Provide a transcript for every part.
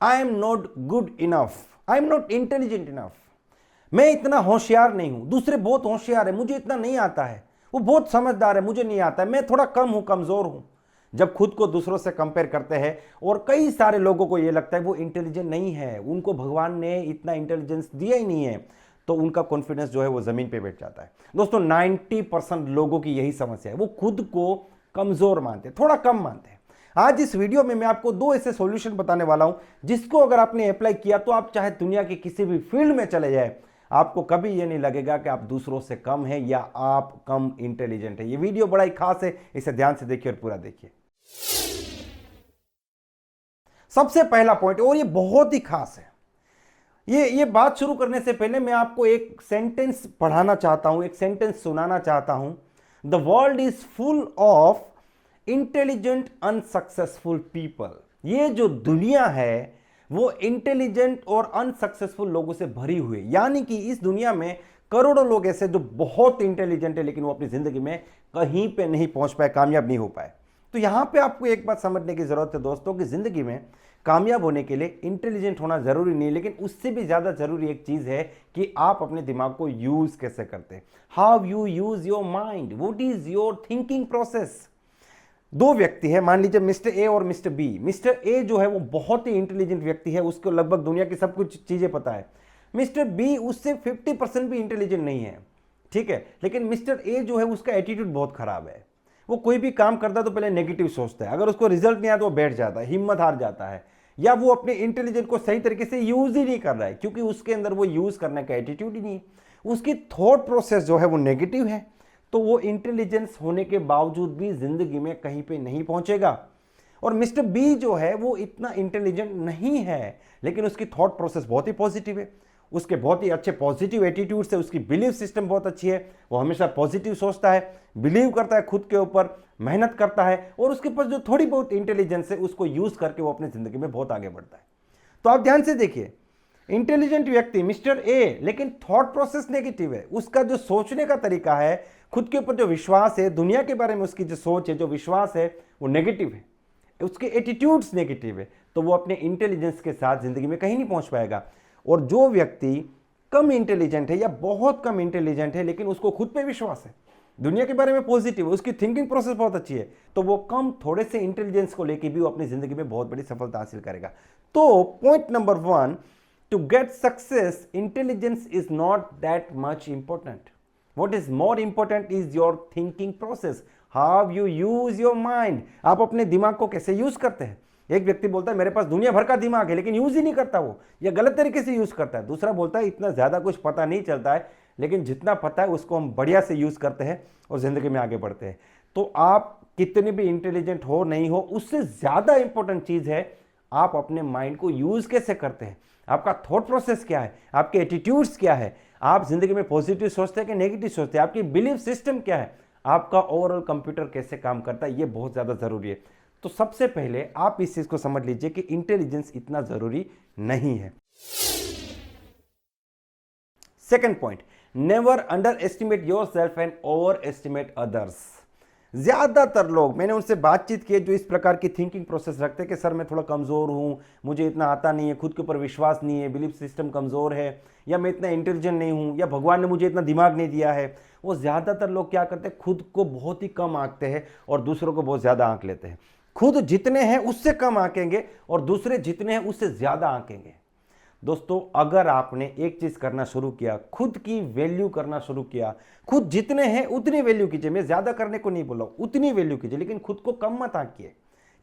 I am not good enough, I am not intelligent enough, मैं इतना होशियार नहीं हूं, दूसरे बहुत होशियार है, मुझे इतना नहीं आता है, वो बहुत समझदार है, मुझे नहीं आता है, मैं थोड़ा कम हूं, कमजोर हूं। जब खुद को दूसरों से कंपेयर करते हैं, और कई सारे लोगों को यह लगता है वो इंटेलिजेंट नहीं है, उनको भगवान ने इतना इंटेलिजेंस दिया ही नहीं है, तो उनका कॉन्फिडेंस जो है वो जमीन पे बैठ जाता है। दोस्तों 90% लोगों की यही समस्या है, वो खुद को कमजोर मानते हैं, थोड़ा कम मानते हैं। आज इस वीडियो में मैं आपको 2 ऐसे सॉल्यूशन बताने वाला हूं, जिसको अगर आपने अप्लाई किया तो आप चाहे दुनिया के किसी भी फील्ड में चले जाए, आपको कभी यह नहीं लगेगा कि आप दूसरों से कम हैं या आप कम इंटेलिजेंट है। ये वीडियो बड़ा ही खास है, इसे ध्यान से देखिए और पूरा देखिए। सबसे पहला पॉइंट, और ये बहुत ही खास है, ये बात शुरू करने से पहले मैं आपको एक सेंटेंस पढ़ाना चाहता हूं, एक सेंटेंस सुनाना चाहता हूं। The world is full of intelligent unsuccessful people. ये जो दुनिया है वो इंटेलिजेंट और अनसक्सेसफुल लोगों से भरी हुई है, यानी कि इस दुनिया में करोड़ों लोग ऐसे जो बहुत इंटेलिजेंट है, लेकिन वो अपनी जिंदगी में कहीं पे नहीं पहुंच पाए, कामयाब नहीं हो पाए। तो यहां पे आपको एक बात समझने की जरूरत है दोस्तों, कि जिंदगी में कामयाब होने के लिए इंटेलिजेंट होना जरूरी नहीं, लेकिन उससे भी ज्यादा जरूरी एक चीज है कि आप अपने दिमाग को यूज कैसे करते हैं। How you use your mind, what is your thinking process. 2 व्यक्ति है, मान लीजिए मिस्टर ए और मिस्टर बी। मिस्टर ए जो है वो बहुत ही इंटेलिजेंट व्यक्ति है, उसको लगभग दुनिया की सब कुछ चीजें पता है। मिस्टर बी उससे 50% भी इंटेलिजेंट नहीं है, ठीक है, लेकिन मिस्टर ए जो है उसका एटीट्यूड बहुत खराब है। वो कोई भी काम करता है तो पहले नेगेटिव सोचता है, अगर उसको रिजल्ट नहीं आया तो वो बैठ जाता है, हिम्मत हार जाता है, या वो अपने इंटेलिजेंस को सही तरीके से यूज ही नहीं कर रहा है, क्योंकि उसके अंदर वो यूज करने का एटीट्यूड ही नहीं। उसकी थॉट प्रोसेस जो है वो नेगेटिव है, तो वो इंटेलिजेंस होने के बावजूद भी जिंदगी में कहीं पे नहीं पहुंचेगा। और मिस्टर बी जो है वो इतना इंटेलिजेंट नहीं है, लेकिन उसकी थॉट प्रोसेस बहुत ही पॉजिटिव है, उसके बहुत ही अच्छे पॉजिटिव एटीट्यूड से, उसकी बिलीव सिस्टम बहुत अच्छी है, वो हमेशा पॉजिटिव सोचता है, बिलीव करता है खुद के ऊपर, मेहनत करता है, और उसके पास जो थोड़ी बहुत इंटेलिजेंस है उसको यूज करके वो अपनी जिंदगी में बहुत आगे बढ़ता है। तो आप ध्यान से देखिए, इंटेलिजेंट व्यक्ति मिस्टर ए, लेकिन थॉट प्रोसेस नेगेटिव है, उसका जो सोचने का तरीका है, खुद के ऊपर जो विश्वास है, दुनिया के बारे में उसकी जो सोच है, जो विश्वास है, वो नेगेटिव है, उसके एटीट्यूड्स नेगेटिव है, तो वो अपने इंटेलिजेंस के साथ जिंदगी में कहीं नहीं पहुंच पाएगा। और जो व्यक्ति कम इंटेलिजेंट है या बहुत कम इंटेलिजेंट है, लेकिन उसको खुद पे विश्वास है, दुनिया के बारे में पॉजिटिव है, उसकी थिंकिंग प्रोसेस बहुत अच्छी है, तो वो कम थोड़े से इंटेलिजेंस को लेकर भी वो अपनी जिंदगी में बहुत बड़ी सफलता हासिल करेगा। तो point number 1, to get success, intelligence is not that much important. What is more important is your thinking process, how you use your mind. आप अपने दिमाग को कैसे यूज करते हैं। एक व्यक्ति बोलता है मेरे पास दुनिया भर का दिमाग है, लेकिन यूज ही नहीं करता वो, या गलत तरीके से यूज करता है। दूसरा बोलता है इतना ज्यादा कुछ पता नहीं चलता है, लेकिन जितना पता है उसको हम बढ़िया से यूज करते हैं और जिंदगी में आगे बढ़ते हैं। तो आप कितने भी इंटेलिजेंट हो नहीं हो, उससे ज्यादा इंपॉर्टेंट चीज है आप अपने माइंड को यूज कैसे करते हैं, आपका थॉट प्रोसेस क्या है, आपके एटीट्यूड्स क्या है, आप जिंदगी में पॉजिटिव सोचते हैं कि नेगेटिव सोचते हैं, आपकी बिलीफ सिस्टम क्या है, आपका ओवरऑल कंप्यूटर कैसे काम करता है, ये बहुत ज्यादा जरूरी है। तो सबसे पहले आप इस चीज को समझ लीजिए कि इंटेलिजेंस इतना जरूरी नहीं है। Second point, never under estimate your self and over estimate others. ज्यादातर लोग, मैंने उनसे बातचीत की जो इस प्रकार की थिंकिंग प्रोसेस रखते हैं कि सर मैं थोड़ा कमजोर हूं, मुझे इतना आता नहीं है, खुद के ऊपर विश्वास नहीं है, बिलीफ सिस्टम कमजोर है, या मैं इतना इंटेलिजेंट नहीं हूं, या भगवान ने मुझे इतना दिमाग नहीं दिया है। वो ज्यादातर लोग क्या करते हैं, खुद को बहुत ही कम आंकते हैं और दूसरों को बहुत ज्यादा आंक लेते हैं। खुद जितने हैं उससे कम आंकेंगे और दूसरे जितने हैं उससे ज्यादा आंकेंगे। दोस्तों अगर आपने एक चीज करना शुरू किया, खुद की वैल्यू करना शुरू किया, खुद जितने हैं उतनी वैल्यू कीजिए, मैं ज्यादा करने को नहीं बोल रहा हूं, उतनी वैल्यू कीजिए, लेकिन खुद को कम मत आंकिए,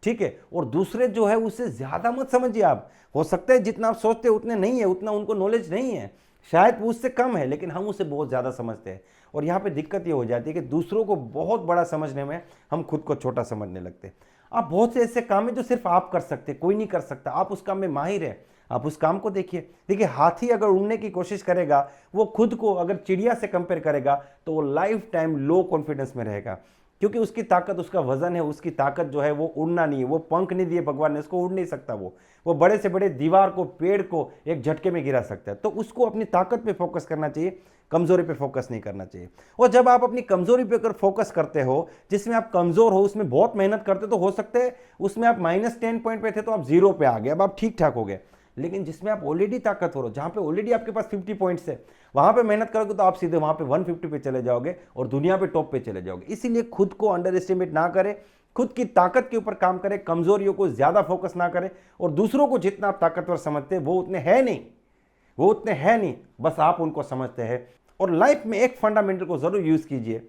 ठीक है। और दूसरे जो है उससे ज्यादा मत समझिए। आप हो सकता है जितना आप सोचते हैं उतने नहीं है, उतना उनको नॉलेज नहीं है, शायद वो उससे कम है, लेकिन हम उसे बहुत ज्यादा समझते हैं। और यहाँ पे दिक्कत ये हो जाती है कि दूसरों को बहुत बड़ा समझने में हम खुद को छोटा समझने लगते हैं। आप बहुत से ऐसे काम है जो सिर्फ आप कर सकते हैं, कोई नहीं कर सकता, आप उस काम में माहिर है, आप उस काम को देखिए। देखिए हाथी अगर उड़ने की कोशिश करेगा, वो खुद को अगर चिड़िया से कंपेयर करेगा तो वो लाइफ टाइम लो कॉन्फिडेंस में रहेगा, क्योंकि उसकी ताकत, उसका वजन है, उसकी ताकत जो है वो उड़ना नहीं है, वो पंख नहीं दिए भगवान ने, उसको उड़ नहीं सकता। वो बड़े से बड़े दीवार को, पेड़ को एक झटके में गिरा सकता है। तो उसको अपनी ताकत पे फोकस करना चाहिए, कमजोरी पे फोकस नहीं करना चाहिए। और जब आप अपनी कमजोरी पे अगर फोकस करते हो, जिसमें आप कमजोर हो, उसमें बहुत मेहनत करते तो हो सकते हैं उसमें आप -10 पॉइंट पे थे तो आप 0 पे आ गए, अब आप ठीक ठाक हो गए। लेकिन जिसमें आप ऑलरेडी ताकतवर हो, जहां पे ऑलरेडी आपके पास 50 पॉइंट्स है, वहां पे मेहनत करोगे तो आप सीधे वहां पे 150 पे चले जाओगे और दुनिया पे टॉप पे चले जाओगे। इसीलिए खुद को अंडर एस्टिमेट ना करें, खुद की ताकत के ऊपर काम करें, कमजोरियों को ज्यादा फोकस ना करें। और दूसरों को जितना आप ताकतवर समझते हैं वो उतने है नहीं, वो उतने है नहीं, बस आप उनको समझते हैं। और लाइफ में एक फंडामेंटल को जरूर यूज कीजिए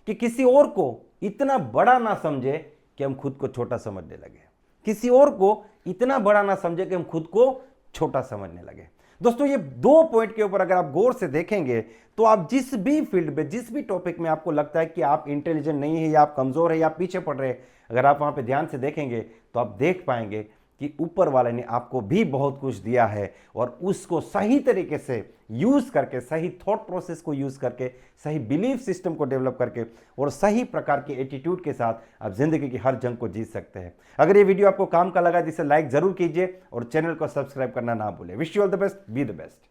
कि किसी और को इतना बड़ा ना समझे कि हम खुद को छोटा समझने लगे, किसी और को इतना बड़ा ना समझे कि हम खुद को छोटा समझने लगे। दोस्तों, ये 2 पॉइंट के ऊपर अगर आप गौर से देखेंगे तो आप जिस भी फील्ड में, जिस भी टॉपिक में आपको लगता है कि आप इंटेलिजेंट नहीं है या आप कमजोर है या आप पीछे पड़ रहे हैं, अगर आप वहां पे ध्यान से देखेंगे तो आप देख पाएंगे कि ऊपर वाले ने आपको भी बहुत कुछ दिया है और उसको सही तरीके से यूज करके, सही थॉट प्रोसेस को यूज करके, सही बिलीफ सिस्टम को डेवलप करके और सही प्रकार के एटीट्यूड के साथ आप जिंदगी की हर जंग को जीत सकते हैं। अगर ये वीडियो आपको काम का लगा जिसे लाइक जरूर कीजिए और चैनल को सब्सक्राइब करना ना भूलें। Wish you all the best, be the best.